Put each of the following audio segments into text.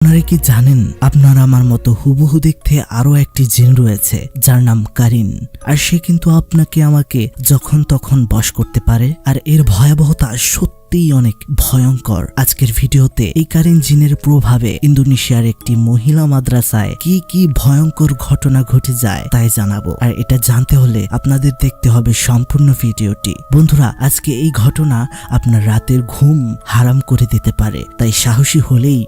আপনারা কি জানেন আপনারা আমার মতো হুবহু দেখতে আরো একটি জিন রয়েছে যার নাম কারিন, আর সে কিন্তু আপনাকে আমাকে যখন তখন বশ করতে পারে, আর এর ভয়াবহতা সত্যিই অনেক ভয়ঙ্কর। আজকের ভিডিওতে এই কারিন জিনের প্রভাবে ইন্দোনেশিয়ার একটি মহিলা মাদ্রাসায় কি কি ভয়ঙ্কর ঘটনা ঘটে যায় তাই জানাবো, আর এটা জানতে হলে আপনাদের দেখতে হবে সম্পূর্ণ ভিডিওটি। বন্ধুরা, আজকে এই ঘটনা আপনার রাতের ঘুম হারাম করে দিতে পারে, তাই সাহসী হলেই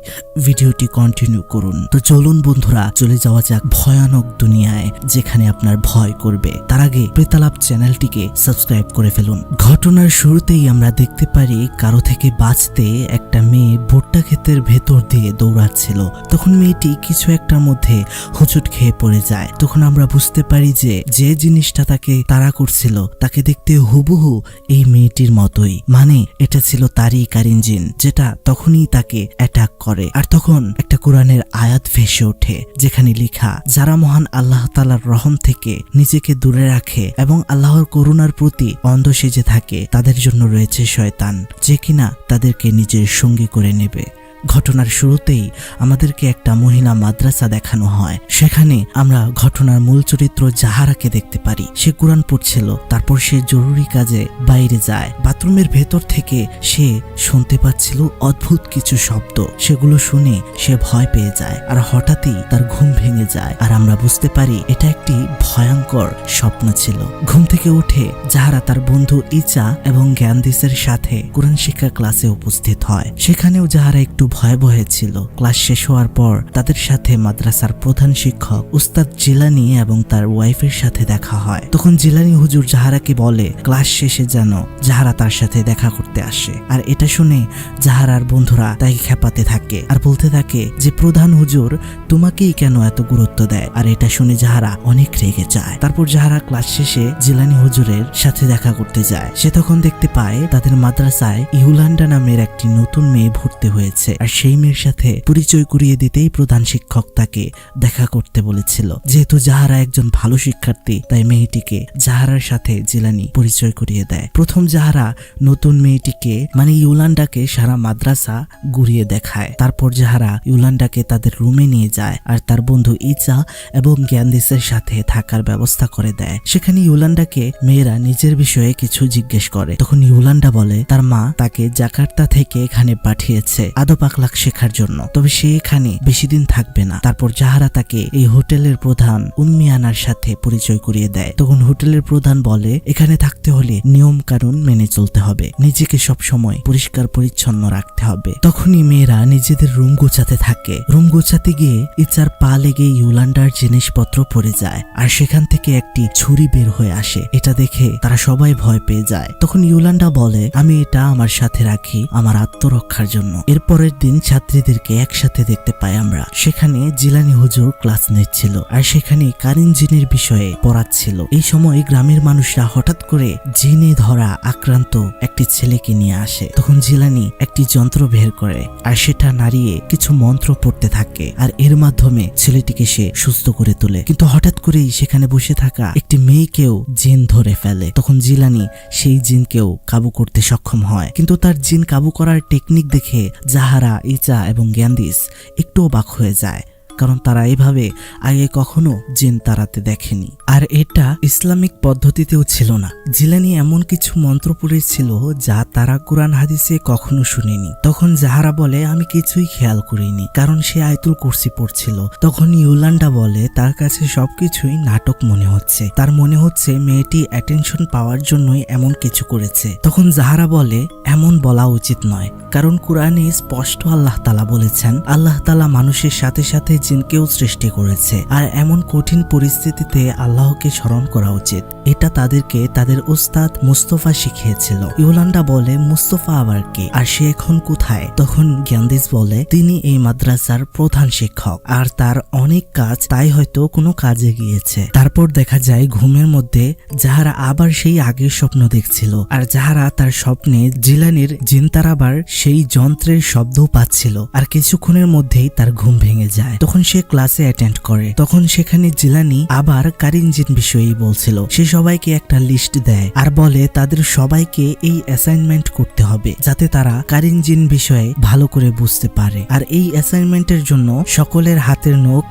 ভিডিওটি কন্টিনিউ করুন। তো চলুন বন্ধুরা, চলে যাওয়া যাক ভয়ানক দুনিয়ায় যেখানে আপনার ভয় করবে। তার আগে প্রেতালাপ চ্যানেলটিকে সাবস্ক্রাইব করে ফেলুন। ঘটনার শুরুতেই আমরা দেখতে পারি কারো থেকে বাঁচতে একটা মেয়ে ভুট্টা ক্ষেতের ভেতর দিয়ে দৌড়াচ্ছিল। তখন মেয়েটি কিছু একটার মধ্যে হোঁচট খেয়ে পড়ে যায়। তখন আমরা বুঝতে পারি যে জিনিসটা তাকে তাড়া করছিল তাকে দেখতে হুবহু এই মেয়েটির মতোই, মানে এটা ছিল তারই কারিন জিন, যেটা তখনই তাকে অ্যাটাক করে। আর তখন একটা কোরআনের আয়াত ভেসে ওঠে যেখানে লেখা, যারা মহান আল্লাহ তাআলার রহম থেকে নিজেকে দূরে রাখে এবং আল্লাহর করুণার প্রতি অন্ধ সেজে থাকে তাদের জন্য রয়েছে শয়তান, যে কিনা তাদেরকে নিজের সঙ্গী করে নেবে। ঘটনার শুরুতেই আমাদেরকে একটা মহিলা মাদ্রাসা দেখানো হয়। সেখানে আমরা ঘটনার মূল চরিত্র জাহারাকে দেখতে পারি। সে কোরআন পড়ছিল, তারপর সে জরুরি কাজে বাইরে যায়। বাথরুমের ভেতর থেকে সে শুনতে পাচ্ছিল অদ্ভুত কিছু শব্দ। সেগুলো শুনে সে ভয় পেয়ে যায়, আর হঠাৎই তার ঘুম ভেঙে যায়। আর আমরা বুঝতে পারি এটা একটি ভয়ঙ্কর স্বপ্ন ছিল। ঘুম থেকে উঠে জাহারা তার বন্ধু ইচা এবং জ্ঞানদিসের সাথে কোরআন শিক্ষা ক্লাসে উপস্থিত হয়। সেখানেও জাহারা একটু ভয়ে ছিল। ক্লাস শেষ হওয়ার পর তাদের সাথে মাদ্রাসার প্রধান শিক্ষক উস্তাদ জিলানি এবং তার ওয়াইফের সাথে দেখা হয়। তখন জিলানি হুজুর জাহারাকে বলে ক্লাস শেষে যেন জাহারা তার সাথে দেখা করতে আসে। আর এটা শুনে জাহারার বন্ধুরা তাই খেপাতে থাকে আর বলতে থাকে যে প্রধান হুজুর তোমাকেই কেন এত গুরুত্ব দেয়। আর এটা শুনে জাহারা অনেক রেগে যায়। তারপর জাহারা ক্লাস শেষে জিলানি হুজুরের সাথে দেখা করতে যায়। সে তখন দেখতে পায় তাদের মাদ্রাসায় ইউলান্ডা নামের একটি নতুন মেয়ে ভর্তি হয়েছে, আর সেই মেয়ের সাথে পরিচয় করিয়ে দিতেই প্রধান শিক্ষক তাকে দেখা করতে বলেছিল। যেহেতু জাহারা একজন ভালো শিক্ষার্থী, তাই মেয়েটিকে জাহারার সাথে জিলানি পরিচয় করিয়ে দেয়। প্রথম জাহারা নতুন মেয়েটিকে মানে ইউলান্ডাকে সারা মাদ্রাসা ঘুরিয়ে দেখায়। তারপর জাহারা ইউলান্ডাকে তাদের রুমে নিয়ে যায় আর তার বন্ধু ইচা এবং জ্ঞানদিসের সাথে থাকার ব্যবস্থা করে দেয়। সেখানে ইউলান্ডাকে মেয়েরা নিজের বিষয়ে কিছু জিজ্ঞেস করে। তখন ইউলান্ডা বলে তার মা তাকে জাকার্তা থেকে এখানে পাঠিয়েছে আদব আখলাক শেখার জন্য, তবে সে এখানে বেশি দিন থাকবে না। তারপর জাহারা তাকে এই হোটেলের প্রধান উম্মিয়ানার সাথে পরিচয় করিয়ে দেয়। তখন হোটেলের প্রধান বলে এখানে থাকতে হলে নিয়ম কানুন মেনে চলতে হবে, নিজেকে সব সময় পরিষ্কার পরিচ্ছন্ন রাখতে হবে। তখনই মেয়েরা নিজেদের রুম গোছাতে থাকে। রুম গোছাতে গিয়ে ইচার পা লেগে ইউলান্ডার জিনিসপত্র পড়ে যায়, আর সেখান থেকে একটি ছুরি বের হয়ে আসে। এটা দেখে তারা সবাই ভয় পেয়ে যায়। তখন ইউলান্ডা বলে আমি এটা আমার সাথে রাখি আমার আত্মরক্ষার জন্য। এরপরের দিন ছাত্রীদেরকে একসাথে দেখতে পাই আমরা। সেখানে জিলানি হুজুর ক্লাস নিচ্ছিল, আর সেখানে কারিন জিনের বিষয়ে পড়াচ্ছিল। এই সময় গ্রামের মানুষরা হঠাৎ করে জিনে ধরা আক্রান্ত একটি ছেলেকে নিয়ে আসে। তখন জিলানি একটি যন্ত্র বের করে আর সেটা নাড়িয়ে কিছু মন্ত্র পড়তে থাকে, আর এর মাধ্যমে ছেলেটিকে সে সুস্থ করে তোলে। কিন্তু হঠাৎ করেই সেখানে বসে থাকা একটি মেয়েকেও জিন ধরে ফেলে। তখন জিলানি সেই জিনকেও কাবু করতে সক্ষম হয়, কিন্তু তার জিন কাবু করার টেকনিক দেখে জাহারা, ইচা এবং জ্ঞানদিস একটু অবাক হয়ে যায়, কারণ তারা এভাবে আগে কখনো জিন তাড়াতে দেখেনি। আর এটা ইসলামিক পদ্ধতিতেও ছিল না। জিলানি এমন কিছু মন্ত্র পড়েছিল যা তারা কোরআন হাদিসে কখনো শুনেনি। তখন জাহারা বলে আমি কিছুই খেয়াল করিনি, কারণ সে আয়াতুল কুরসি পড়ছিল। তখন ইউলান্ডা বলে তার কাছে সবকিছুই নাটক মনে হচ্ছে, তার মনে হচ্ছে মেয়েটি অ্যাটেনশন পাওয়ার জন্যই এমন কিছু করেছে। তখন জাহারা বলে এমন বলা উচিত নয়, কারণ কোরআনে স্পষ্ট আল্লাহ তাআলা বলেছেন আল্লাহ তাআলা মানুষের সাথে সাথে জিনকেও সৃষ্টি করেছে, আর এমন কঠিন পরিস্থিতিতে আল্লাহকে স্মরণ করা উচিত। এটা তাদেরকে তাদের উস্তাদ মুস্তফা শিখিয়েছিল। ইউলান্ডা বলে মুস্তফা আবার কে, আর সে এখন কোথায়? তখন জ্ঞানদিস বলে তিনি এই মাদ্রাসার প্রধান শিক্ষক, আর তার অনেক কাজ, তাই হয়তো কোনো কাজে গিয়েছে। তারপর দেখা যায় ঘুমের মধ্যে জাহারা আবার সেই আগের স্বপ্ন দেখছিল, আর জাহারা তার স্বপ্নে জিলানির জিন তাড়াবার সেই যন্ত্রের শব্দও পাচ্ছিল। আর কিছুক্ষণের মধ্যেই তার ঘুম ভেঙে যায়। তখন সে ক্লাসে অ্যাটেন্ড করে। তখন সেখানে জিলানি আবার কারিন জিন বিষয়েই বলছিল। সে সবাইকে একটা লিস্ট দেয় আর বলে তাদের সবাইকে এই অ্যাসাইনমেন্ট করতে হবে যাতে তারা কারিন জিন বিষয়ে ভালো করে বুঝতে পারে। আর এই অ্যাসাইনমেন্টের জন্য সকলের হাতের নখ,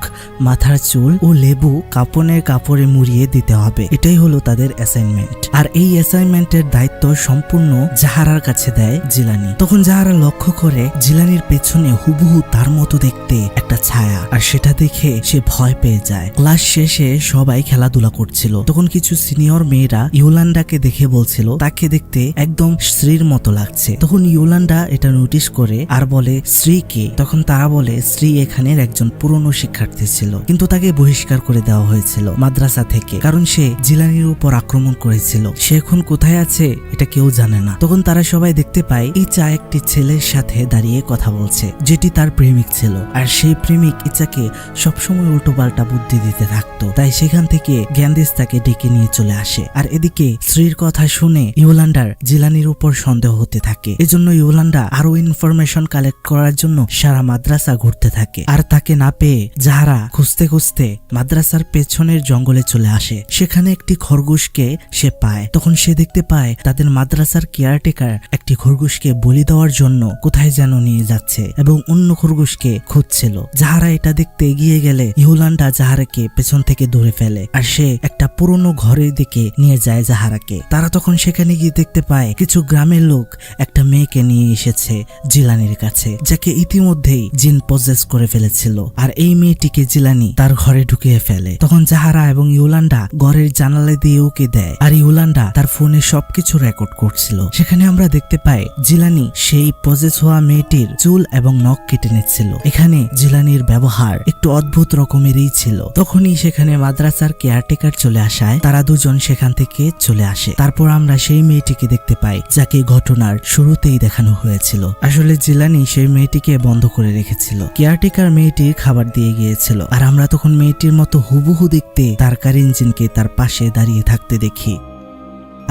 মাথার চুল ও লেবু কাপড়ে মুড়িয়ে দিতে হবে। এটাই হলো তাদের অ্যাসাইনমেন্ট। আর এই অ্যাসাইনমেন্টের দায়িত্ব সম্পূর্ণ জাহারার কাছে দেয় জিলানি। তখন জাহারা লক্ষ্য করে জিলানির পেছনে হুবহু তার মতো দেখতে একটা ছায়া, আর সেটা দেখে সে ভয় পেয়ে যায়। ক্লাস শেষে সবাই খেলাধুলা করছিল। তখন কিছু সিনিয়র মেয়েরা ইয়োলান্ডাকে দেখে বলছিল তাকে দেখতে একদম শ্রীর মতো লাগছে। তখন ইয়োলান্ডা এটা নোটিস করে আর বলে শ্রী কে? তখন তারা বলে শ্রী এখানের একজন পুরনো শিক্ষার্থী ছিল, কিন্তু তাকে বহিষ্কার করে দেওয়া হয়েছিল মাদ্রাসা থেকে, কারণ সে জিলানির উপর আক্রমণ করেছিল। সে এখন কোথায় আছে এটা কেউ জানে না। তখন তারা সবাই দেখতে পায় ইচা একটি ছেলের সাথে দাঁড়িয়ে কথা বলছে, যেটি তার প্রেমিক ছিল। আর সেই প্রেমিক ইচাকে সবসময় উল্টোপাল্টা বুদ্ধি দিতে থাকতো। তাই সেখান থেকে গ্যান্দিস তাকে ডেকে নিয়ে চলে আসে। আর এদিকে শ্রীর কথা শুনে ইয়োলান্ডার জিলানির উপর সন্দেহ হতে থাকে। এজন্য ইয়োলান্ডা আরো ইনফরমেশন কালেক্ট করার জন্য সারা মাদ্রাসা ঘুরতে থাকে। আর তাকে না পেয়ে জাহারা খুঁজতে খুঁজতে মাদ্রাসার পেছনের জঙ্গলে চলে আসে। সেখানে একটি খরগোশকে সে পায়। তখন সে দেখতে পায় তাদের মাদ্রাসার কেয়ারটেকার একটি খরগোশকে বলি দেওয়ার জন্য কোথায় যেন নিয়ে যাচ্ছে এবং অন্য খরগোশকে খুঁজছিল। জাহারা এটা দেখতে এগিয়ে গেলে ইয়োলান্ডা জাহারাকে পেছন থেকে ধরে ফেলে আর সে একটা পুরনো ঘরের দিকে নিয়ে যায় জাহারাকে। তারা তখন সেখানে গিয়ে দেখতে পায় কিছু গ্রামের লোক একটা মেয়েকে নিয়ে এসেছে জিলানির কাছে, যাকে ইতিমধ্যেই জিন পজেস করে ফেলেছিল। আর এই মেয়েটিকে জিলানি তার ঘরে ঢুকিয়ে ফেলে। তখন জাহারা এবং ইয়োলান্ডা ঘরের জানালা দিয়ে উকি দেয় আর ইয়োলান্ডা তার ফোনে সবকিছু রেকর্ড করছিল। সেখানে আমরা দেখতে পাই জিলানি সেই পজেস হওয়া মেয়েটির চুল এবং নখ কেটে নিচ্ছিল। এখানে জিলানির ব্যবহার একটু অদ্ভুত রকমেরই ছিল। তখনই সেখানে মাদ্রাসার কেয়ারটেকার চলে আসায় তারা দুজন সেখান থেকে চলে আসে। তারপর আমরা সেই মেয়েটিকে দেখতে পাই যাকে ঘটনার শুরুতেই দেখানো হয়েছিল। আসলে জিলানি সেই মেয়েটিকে বন্ধ করে রেখেছিল। কেয়ারটেকার মেয়েটির খাবার দিয়ে গিয়েছিল আর আমরা তখন মেয়েটির মতো হুবহু দেখতে তার কারিন জিনকে তার পাশে দাঁড়িয়ে থাকতে দেখি।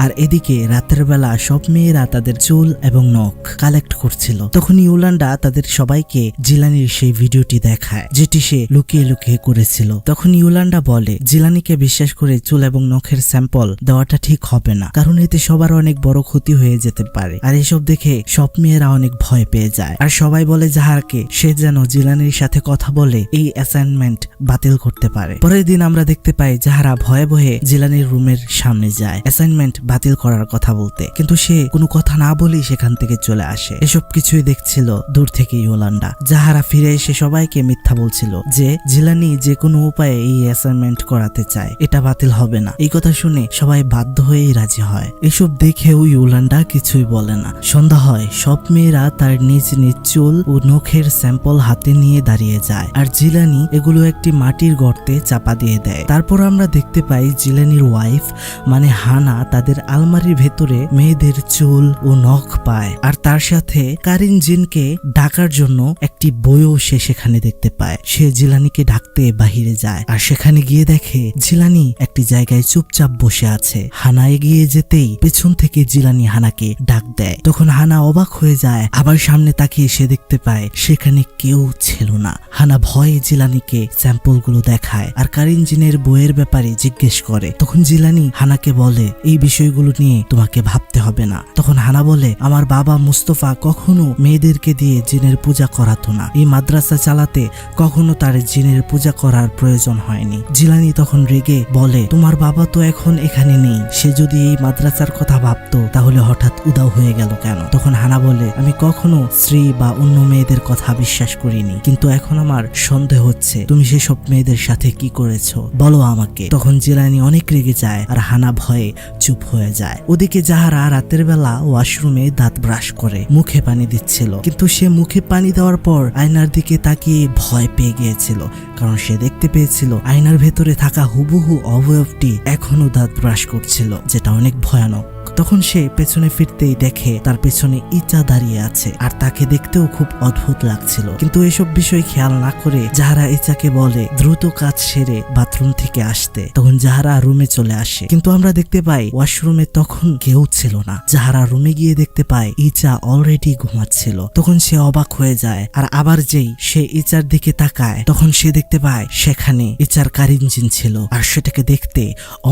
আর এদিকে রাতের বেলা সব মেয়েরা তাদের চুল এবং নখ কালেক্ট করছিল। তখন ইয়োলান্ডা তাদের সবাইকে জিলানির সেই ভিডিওটি দেখায় যেটি সে লুকিয়ে লুকিয়ে করেছিল। তখন ইয়োলান্ডা বলে জিলানিকে বিশ্বাস করে চুল এবং নখের স্যাম্পল দেওয়াটা ঠিক হবে না, কারণ এতে সবার অনেক বড় ক্ষতি হয়ে যেতে পারে। আর এসব দেখে সব মেয়েরা অনেক ভয় পেয়ে যায় আর সবাই বলে জাহারকে সে যেন জিলানির সাথে কথা বলে এই অ্যাসাইনমেন্ট বাতিল করতে পারে। পরের দিন আমরা দেখতে পাই জাহারা ভয়ে ভয়ে জিলানির রুমের সামনে যায় অ্যাসাইনমেন্ট বাতিল করার কথা বলতে, কিন্তু সে কোনো কথা না বলেই সেখান থেকে চলে আসে। এসব কিছুই দেখছিল দূর থেকে ইয়োলান্ডা। জাহারা ফিরে এসে সবাইকে মিথ্যা বলছিল যে জিলানি যে কোনো উপায়ে এই অ্যাসাইনমেন্ট করাতে চায়, এটা বাতিল হবে না। এই কথা শুনে সবাই বাধ্য হয়েই রাজি হয়। এসব দেখেও ইয়োলান্ডা কিছুই বলে না। সন্ধ্যা হয়, সব মেয়েরা তার নিজ নিজ চুল ও নখের স্যাম্পল হাতে নিয়ে দাঁড়িয়ে যায় আর জিলানি এগুলো একটি মাটির গর্তে চাপা দিয়ে দেয়। তারপর আমরা দেখতে পাই জিলানির ওয়াইফ মানে হানা তাদের আলমারির ভেতরে মেয়েদের চুল ও নখ পায় আর তার সাথে কারিন জিনকে ডাকার জন্য একটি বইও সে সেখানে দেখতে পায়। সে জিলানিকে ডাকতে বাহিরে যায় আর সেখানে গিয়ে দেখে জিলানি একটি জায়গায় চুপচাপ বসে আছে। হানা এগিয়ে যেতেই পেছন থেকে জিলানি হানাকে ডাক দেয়। তখন হানা অবাক হয়ে যায়, আবার সামনে তাকিয়ে সে দেখতে পায় সেখানে কেউ ছিল না। হানা ভয়ে জিলানিকে স্যাম্পল গুলো দেখায় আর কারিন জিনের বইয়ের ব্যাপারে জিজ্ঞেস করে। তখন জিলানি হানাকে বলে এই বিষয়গুলো নিয়ে তোমাকে ভাবতে হবে না। তখন হানা বলে আমার বাবা মুস্তফা কখনো মেয়েদেরকে দিয়ে জিনের পূজা করাতো না, এই মাদ্রাসা চালাতে কখনো তার জিনের পূজা করার প্রয়োজন হয়নি। জিলানি তখন রেগে বলে তোমার বাবা তো এখন এখানে নেই, সে যদি এই মাদ্রাসার কথা ভাবতো তাহলে হঠাৎ উদাও হয়ে গেল কেন? তখন হানা বলে আমি কখনো স্ত্রী বা অন্য মেয়েদের কথা বিশ্বাস করিনি, কিন্তু এখন আমার সন্দেহ হচ্ছে তুমি সেসব মেয়েদের সাথে কি করেছো, বলো আমাকে। তখন জিলানি অনেক রেগে যায় আর হানা ভয়ে চুপ হয়ে যায়। ওদিকে জাহারা রাতের বেলা ওয়াশরুমে দাঁত ব্রাশ করে মুখে পানি দিচ্ছিল, কিন্তু সে মুখে পানি দেওয়ার পর আয়নার দিকে তাকিয়ে ভয় পেয়ে গিয়েছিল, কারণ সে দেখতে পেয়েছিল আয়নার ভেতরে থাকা হুবহু অবয়বটি এখনো দাঁত ব্রাশ করছিল, যেটা অনেক ভয়ানক। তখন সে পেছনে ফিরতেই দেখে তার পেছনে ইচা দাঁড়িয়ে আছে আর তাকে দেখতেও খুব অদ্ভুত লাগছিল। কিন্তু এসব বিষয় খেয়াল না করে জাহারা ইচাকে বলে দ্রুত কাজ সেরে বাথরুম থেকে আসতে। তখন জাহারা রুমে চলে আসে, কিন্তু আমরা দেখতে পাই ওয়াশরুমে তখন কেউ ছিল না। জাহারা রুমে গিয়ে দেখতে পায় ইচা অলরেডি ঘুমাচ্ছিল। তখন সে অবাক হয়ে যায়, আর আবার যেই সে ইচার দিকে তাকায় তখন সে দেখতে পায় সেখানে ইচার কারিন জিন ছিল, আর সেটাকে দেখতে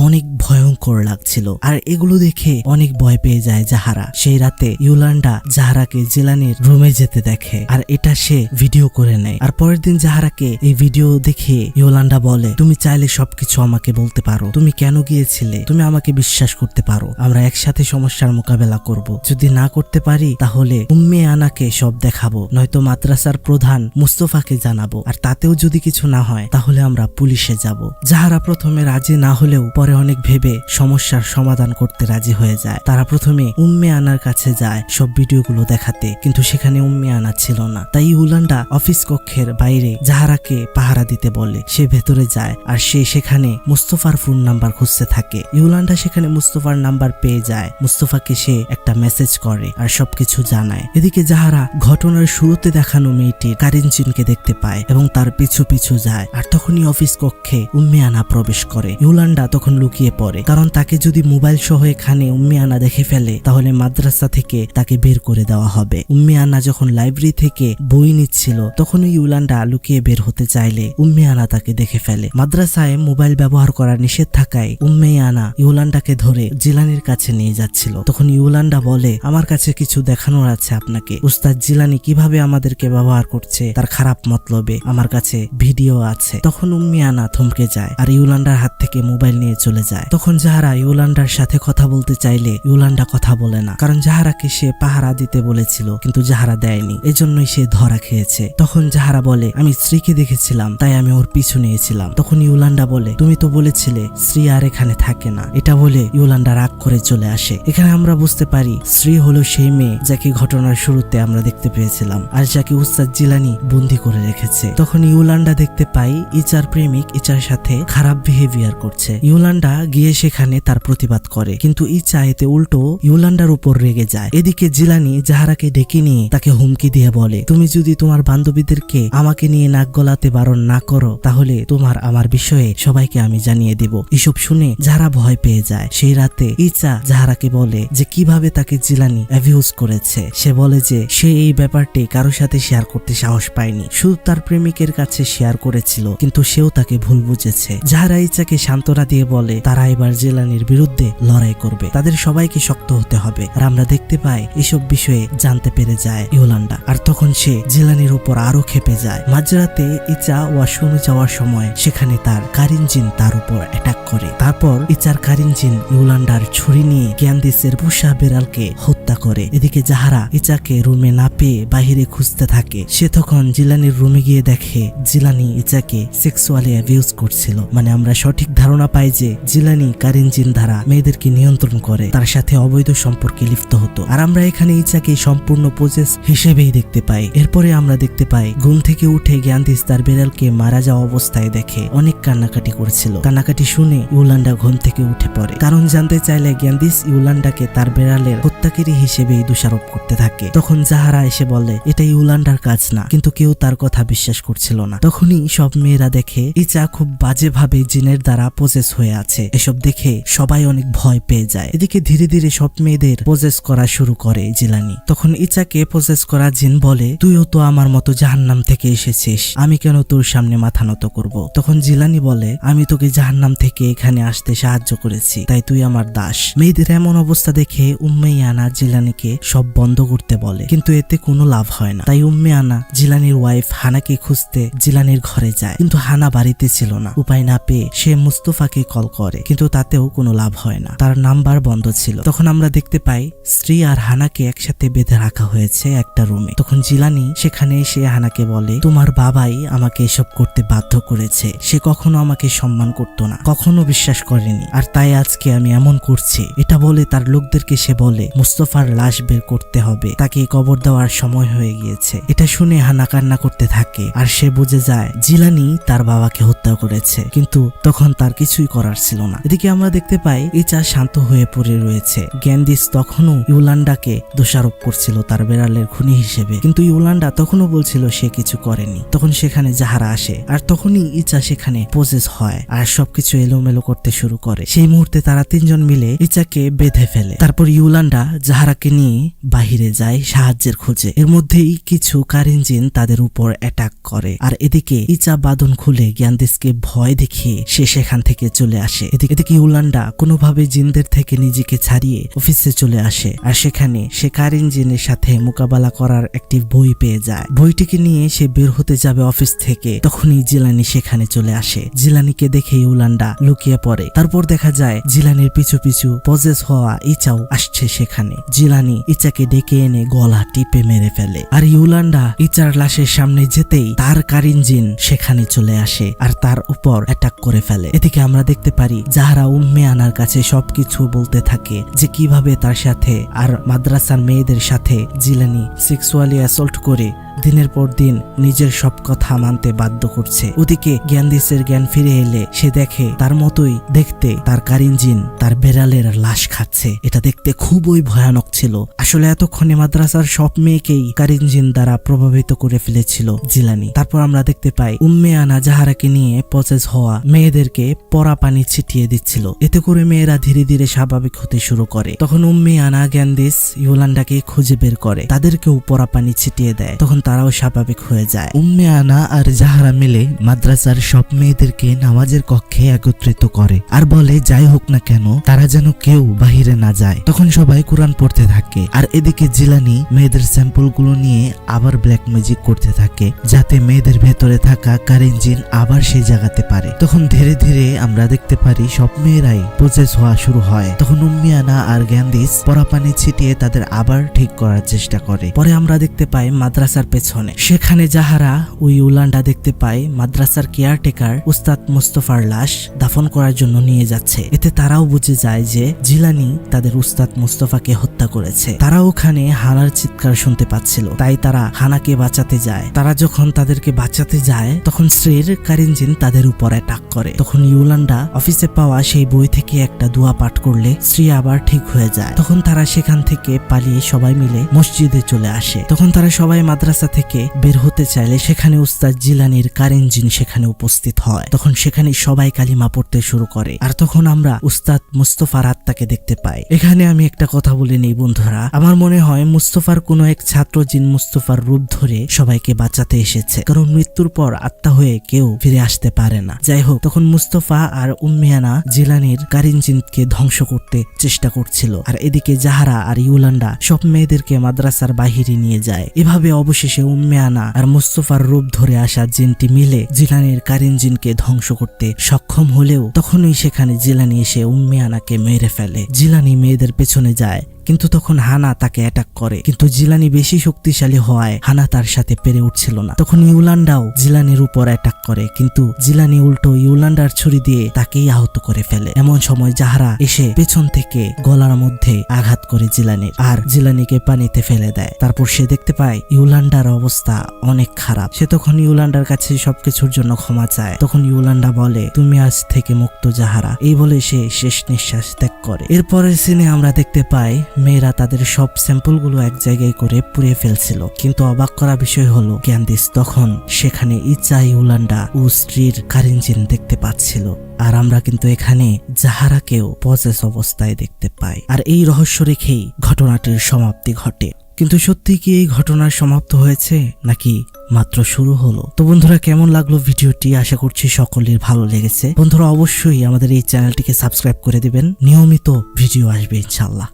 অনেক ভয়ঙ্কর লাগছিল। আর এগুলো দেখে অনেক ভয় পেয়ে যায় জাহারা। সেই রাতে ইউলান্ডা জাহারাকে জিলানির রুমে যেতে দেখে, আর এটা সে ভিডিও করে নেয়। আর পরের দিন জাহারাকে এই ভিডিও দেখে ইউলান্ডা বলে, তুমি চাইলে সবকিছু আমাকে বলতে পারো, তুমি কেন গিয়েছিলে, তুমি আমাকে বিশ্বাস করতে পারো, আমরা একসাথে সমস্যার মোকাবেলা করব। যদি না করতে পারি তাহলে উম্মে আনাকে সব দেখাবো, নয়তো মাদ্রাসার প্রধান মুস্তফাকে জানাবো, আর তাতেও যদি কিছু না হয় তাহলে আমরা পুলিশে যাব। জাহারা প্রথমে রাজি না হলেও পরে অনেক ভেবে সমস্যার সমাধান করতে রাজি হয়ে যায়। তারা প্রথমে উম্মে আনার কাছে যায় সব ভিডিওগুলো দেখাতে, কিন্তু সেখানে উম্মে আনা ছিল না। তাই ইউলান্ডা অফিস কক্ষের বাইরে জাহারাকে পাহারা দিতে বলে। সে ভেতরে যায় আর সে সেখানে মুস্তফার ফোন নাম্বার খুঁজতে থাকে। ইউলান্ডা সেখানে মুস্তফার নাম্বার পেয়ে যায়। মুস্তফাকে সে একটা মেসেজ করে আর সবকিছু জানায়। এদিকে জাহারা ঘটনার শুরুতে দেখানো মেয়েটির কারিন জিনকে দেখতে পায় এবং তার পিছু পিছু যায়। আর তখনই অফিস কক্ষে উম্মে আনা প্রবেশ করে। ইউলান্ডা তখন লুকিয়ে পড়ে, কারণ তাকে যদি মোবাইল সহ এখানে উম্মে আনা দেখে ফেলে তাহলে মাদ্রাসা থেকে তাকে বের করে দেওয়া হবে। উম্মে আনা যখন লাইব্রেরি থেকে বই নিচ্ছিল তখন ইউলান্ডা লুকিয়ে বের হতে চাইলে উম্মে আনা তাকে দেখে ফেলে। মাদ্রাসায় মোবাইল ব্যবহার করা নিষেধ থাকায় উম্মে আনা ইউলান্ডাকে ধরে জিলানির কাছে নিয়ে যাচ্ছিল। তখন ইউলান্ডা বলে, আমার কাছে কিছু দেখানোর আছে আপনাকে। উস্তাদ জিলানি কিভাবে আমাদেরকে ব্যবহার করছে তার খারাপ মতলবে আমার কাছে ভিডিও আছে। তখন উম্মে আনা থমকে যায় আর ইউলান্ডার হাত থেকে মোবাইল নিয়ে চলে যায়। তখন জাহারা ইউলান্ডার সাথে কথা বলতে চাইলে ইউলান্ডা কথা বলে না, কারণ জাহারাকে সে পাহারা দিতে বলেছিল কিন্তু জাহারা দেয়নি, এজন্যই সে ধরা খেয়েছে। তখন জাহারা বলে, আমি স্ত্রীকে দেখেছিলাম তাই আমি ওর পিছু নিয়েছিলাম। তখন ইউলান্ডা বলে, তুমি তো বলেছিলে স্ত্রী আর এখানে থাকে না। এটা বলে ইউলান্ডা রাগ করে চলে আসে। এখানে আমরা বুঝতে পারি স্ত্রী হলো সেই মেয়ে যাকে ঘটনার শুরুতে আমরা দেখতে পেয়েছিলাম আর যাকে উস্তাদ জিলানি বন্দি করে রেখেছে। তখন ইউলান্ডা দেখতে পাই ইচার প্রেমিক ইচার সাথে খারাপ বিহেভিয়ার করছে। ইউলান্ডা গিয়ে সেখানে তার প্রতিবাদ করে, কিন্তু ইচা এতে উল্টো ইউলান্ডার উপর রেগে যায়। এদিকে জিলানি জাহারাকে ডেকে নিয়ে তাকে হুমকি দিয়ে বলে, তুমি যদি তোমার বান্ধবীদেরকে আমাকে নিয়ে নাক গলাতে বারণ না করো তাহলে তোমার আমার বিষয়ে সবাইকে আমি জানিয়ে দেব। এসব শুনে জাহারা ভয় পেয়ে যায়। সেই রাতে ইচা জাহারাকে বলে যে কিভাবে তাকে জিলানি অ্যাবিউজ করেছে। সে বলে যে সে এই ব্যাপারটি কারোর সাথে শেয়ার করতে সাহস পায়নি, শুধু তার প্রেমিকের কাছে শেয়ার করেছিল, কিন্তু সেও তাকে ভুল বুঝেছে। জাহারা ইচাকে সান্ত্বনা দিয়ে বলে তারা এবার জিলানির বিরুদ্ধে লড়াই করবে, তাদের সবাইকে শক্ত হতে হবে। আর আমরা দেখতে পাই এসব বিষয়ে জানতে পেরে যায় ইউলান্ডা, আর তখন সে জিলানির উপর আরো খেপে যায়। মাঝরাতে ইচা ওয়াশরুমে যাওয়ার সময় সেখানে তার কারিন জিন তার উপর অ্যাটাক করে। তারপর ইচার কারিন জিন ইউলান্ডার ছুরি নিয়ে গ্যান্দিসের পুষা বিড়ালকে হত্যা করে। এদিকে জাহারা ইচাকে রুমে না পেয়ে বাহিরে খুঁজতে থাকে। সে তখন জিলানির রুমে গিয়ে দেখে জিলানি ইচাকে সেক্সুয়ালি অ্যাবিউজ করছিল। মানে আমরা সঠিক ধারণা পাই যে জিলানি কারিন জিন দ্বারা মেয়েদেরকে নিয়ন্ত্রণ করে তার সাথে অবৈধ সম্পর্কে লিপ্ত হতো। আর আমরা এখানে ইচাকে সম্পূর্ণ পজেস হিসেবেই দেখতে পাই। এরপরে আমরা দেখতে পাই ঘুম থেকে উঠে গ্যান্দিস তার বিড়ালকে মারা যাওয়া অবস্থায় দেখে অনেক কান্নাকাটি করছিল। কান্নাকাটি শুনে ইউলান্ডা ঘুম থেকে উঠে পড়ে, কারণ জানতে চাইলে গ্যান্দিস ইউলান্ডাকে তার বিড়ালের হত্যাকারী হিসেবেই দোষারোপ করতে থাকে। তখন জাহারা এসে বলে এটা ইউলান্ডার কাজ না, কিন্তু কেউ তার কথা বিশ্বাস করছিল না। তখনই সব মেয়েরা দেখে ইচা খুব বাজেভাবে জিনের দ্বারা পজেস হয়ে আছে। এসব দেখে সবাই অনেক ভয় পেয়ে যায়। এদিকে ধীরে ধীরে সব মেয়েদের পজেস করা শুরু করে জিলানি। তখন ইচাকে পজেস করা জিন বলে, তুইও তো আমার মতো জাহান্নাম থেকে এসেছিস, আমি কেন তোর সামনে মাথা নত করব? তখন জিলানি বলে, আমি তোকে জাহান্নাম থেকে এখানে আসতে সাহায্য করেছি, তাই তুই আমার দাস। মেয়েদের এমন অবস্থা দেখে উম্মে আনা জিলানিকে সব বন্ধ করতে বলে, কিন্তু এতে কোনো লাভ হয় না। তাই উম্মে আনা জিলানির ওয়াইফ হানাকে খুঁজতে জিলানির ঘরে যায়, কিন্তু হানা বাড়িতে ছিল না। উপায় না পেয়ে সে মুস্তফাকে কল করে, কিন্তু তাতেও কোনো লাভ হয় না, তার নাম্বার বন্ধ ছিল। তখন আমরা দেখতে পাই স্ত্রী আর হানাকে একসাথে বেঁধে রাখা হয়েছে একটা রুমে। তখন জিলানি সেখানে এসে হানাকে বলে, তোমার বাবাই আমাকে এসব করতে বাধ্য করেছে, সে কখনো আমাকে সম্মান করতো না, কখনো বিশ্বাস করেনি, আর তাই আজকে আমি এমন করছি। এটা বলে তার লোকদেরকে সে বলে মুস্তফার লাশ বের করতে হবে, তাকে কবর দেওয়ার সময় হয়ে গিয়েছে। এটা শুনে হানা কান্না করতে থাকে আর সে বুঝে যায় জিলানি তার বাবাকে হত্যা করেছে, কিন্তু তখন তার কিছুই করার ছিল না। এদিকে আমরা দেখতে পাই ইচা শান্ত হয়ে পড়ে করে রয়েছে। গ্যান্ডিস তখনও ইউলান্ডাকে দোষারোপ করছিল তার বেড়ালের খুনি হিসেবে, কিন্তু ইউলান্ডা তখনও বলছিল সে কিছু করেনি। তখন সেখানে জাহারা আসে, আর তখনই ইচা সেখানে পজেস হয় আর সবকিছু এলোমেলো করতে শুরু করে। সেই মুহূর্তে তারা তিনজন মিলে ইচাকে বেঁধে ফেলে। তারপর ইউলান্ডা জাহারাকে নিয়ে বাহিরে যায় সাহায্যের খোঁজে। এর মধ্যেই কিছু কারেন জিন তাদের উপর অ্যাটাক করে, আর এদিকে ইচা বাঁধন খুলে গ্যান্ডিসকে ভয় দেখিয়ে সে সেখান থেকে চলে আসে। এদিকে ইউলান্ডা কোনোভাবে জিনদের থেকে নিজেকে ছাড়িয়ে অফিসে চলে আসে, আর সেখানে সে কারেন জিনের সাথে মোকাবেলা করার একটি বই পেয়ে যায়। বইটিকে নিয়ে সে বের হতে যাবে অফিস থেকে, তখনই জিলানি সেখানে চলে আসে। জিলানিকে দেখে ইউলান্ডা লুকিয়ে পড়ে। তারপর দেখা যায় জিলানির পিছু পিছু পজেস হওয়া ইচাও আসছে সেখানে। জিলানি ইচাকে ডেকে এনে গলা টিপে মেরে ফেলে, আর ইউলান্ডা ইচার লাশের সামনে যেতেই তার কারেন জিন সেখানে চলে আসে আর তার উপর অ্যাটাক করে ফেলে। এদিকে আমরা দেখতে পারি জাহারা উম্মে আনার কাছে সবকিছু বলতে থাকে যে কিভাবে তার সাথে আর মাদ্রাসার মেয়েদের সাথে জিলানি সেক্সুয়ালি অ্যাসল্ট করে দিনের পর দিন নিজের সব কথা মানতে বাধ্য করছে। ওদিকে গ্যান্ডিসের জ্ঞান ফিরে এলে সে দেখে তার মতোই দেখতে তার কারেন জিন তার বেড়ালের লাশ খাচ্ছে। এটা দেখতে খুবই ভয়ানক ছিল। আসলে এতক্ষণে মাদ্রাসার সব মেয়েকেই কারেন জিন দ্বারা প্রভাবিত করে ফেলেছিল জিলানি। তারপর আমরা দেখতে পাই উম্মে আনা জাহারাকে নিয়ে পজেস হওয়া মেয়েদেরকে পরা পানি ছিটিয়ে দিচ্ছিল। এতে করে মেয়েরা ধীরে ধীরে স্বাভাবিক হতে শুরু করে। তখন উম্মে আনা গ্যান্ডিস ইউলান্ডাকে খুঁজে বের করে, তাদেরকেও পরা পানি ছিটিয়ে দেয়। তখন তারাও স্বাভাবিক হয়ে যায়। উম্মে আনা আর জাহারা মিলে মাদ্রাসার সব মেয়েদেরকে নামাজের কক্ষে একত্রিত করে আর বলে যাই হোক না কেন তারা যেন কেউ বাহিরে না যায়। তখন সবাই কোরআন পড়তে থাকে, আর এদিকে জিলানি মেয়েদের স্যাম্পল গুলো নিয়ে আবার ব্ল্যাক ম্যাজিক করতে থাকে যাতে মেয়েদের ভেতরে থাকা কারেন জিন আবার সেই জায়গাতে পারে। তখন ধীরে ধীরে আমরা দেখতে পারি সব মেয়েরাই পজেস হওয়া শুরু হয়। তখন উম্মে আনা আর গ্যান্ডিস পরা পানি ছিটিয়ে তাদের আবার ঠিক করার চেষ্টা করে। পরে আমরা দেখতে পাই মাদ্রাসার পেছনে সেখানে জাহারা ও ইউলান্ডা দেখতে পায় মাদ্রাসার কেয়ারটেকার উস্তাদ মুস্তফার লাশ দাফন করার জন্য নিয়ে যাচ্ছে। এতে তারাও বুঝে যায় যে জিলানি তাদের উস্তাদ মুস্তফাকে হত্যা করেছে। তারা ওখানে হানার চিৎকার শুনতে পাচ্ছিল, তাই তারা হানাকে বাঁচাতে যায়। তারা যখন তাদেরকে বাঁচাতে যায় তখন স্ত্রীর কারেন জিন তাদের উপর অ্যাটাক করে। তখন ইউলান্ডা অফিসে পাওয়া সেই বই থেকে একটা দোয়া পাঠ করলে স্ত্রী আবার ঠিক হয়ে যায়। তখন তারা সেখান থেকে পালিয়ে সবাই মিলে মসজিদে চলে আসে। তখন তারা সবাই মাদ্রাসা থেকে বের হতে চাইলে সেখানে উস্তাদ জিলানির কারেন জিন সেখানে উপস্থিত হয়। তখন সেখানে সবাই কালিমা পড়তে শুরু করে, আর তখন আমরা উস্তাদ মুস্তফার আত্মাকে দেখতে পাই। এখানে আমি একটা কথা বলে নেই বন্ধুরা, আমার মনে হয় মুস্তফার কোনো এক ছাত্র জিন মুস্তফার রূপ ধরে সবাইকে বাঁচাতে এসেছে, কারণ মৃত্যুর পর আত্মা হয়ে কেউ ফিরে আসতে পারে না। যাই হোক, তখন মুস্তফা আর উম্মে আনা জিলানির কারেন জিনকে ধ্বংস করতে চেষ্টা করছিল, আর এদিকে জাহারা আর ইউলান্ডা সব মেয়েদেরকে মাদ্রাসার বাহিরে নিয়ে যায়। এভাবে অবশেষে উম্মে আনা আর মুস্তফার রূপ ধরে আসা জিনটি মিলে জিলানির কারেন জিনকে ধ্বংস করতে সক্ষম হলেও তখনই সেখানে জিলানি এসে উম্মে আনাকে মেরে ফেলে। জিলানি মেয়েদের পেছনে যায়, কিন্তু তখন হানা তাকে অ্যাটাক করে, কিন্তু জিলানি বেশি শক্তিশালী হওয়ায় হানা তার সাথে পেরে উঠছিল না। তখন ইউলান্ডাও জিলানির উপর অ্যাটাক করে, কিন্তু জিলানি উল্টো ইউলান্ডার ছুরি দিয়ে তাকেই আহত করে ফেলে। এমন সময় জাহারা এসে পেছন থেকে গলার মধ্যে আঘাত করে জিলানির, আর জিলানিকে পানিতে ফেলে দেয়। তারপর সে দেখতে পায় ইউলান্ডার অবস্থা অনেক খারাপ। সে তখন ইউলান্ডার কাছে সবকিছুর জন্য ক্ষমা চায়। তখন ইউলান্ডা বলে তুমি আজ থেকে মুক্ত জাহারা, এই বলে সে শেষ নিঃশ্বাস ত্যাগ করে। এরপরের সিনে আমরা দেখতে পাই মেয়েরা তাদের সব স্যাম্পলগুলো এক জায়গায় করে পুড়িয়ে ফেলছিল, কিন্তু অবাক করা বিষয় হলো গ্যান্ডিস তখন সেখানে ইচা ইউলান্ডা ও স্ত্রীর কারেন জিন দেখতে পাচ্ছিল। আর আমরা কিন্তু এখানে জাহারাকেও পজেস অবস্থায় দেখতে পাই। আর এই রহস্য রেখেই ঘটনাটির সমাপ্তি ঘটে। কিন্তু সত্যি কি এই ঘটনার সমাপ্ত হয়েছে নাকি মাত্র শুরু হলো? তো বন্ধুরা, কেমন লাগলো ভিডিওটি? আশা করছি সকলের ভালো লেগেছে। বন্ধুরা, অবশ্যই আমাদের এই চ্যানেলটিকে সাবস্ক্রাইব করে দিবেন, নিয়মিত ভিডিও আসবে ইনশাআল্লাহ।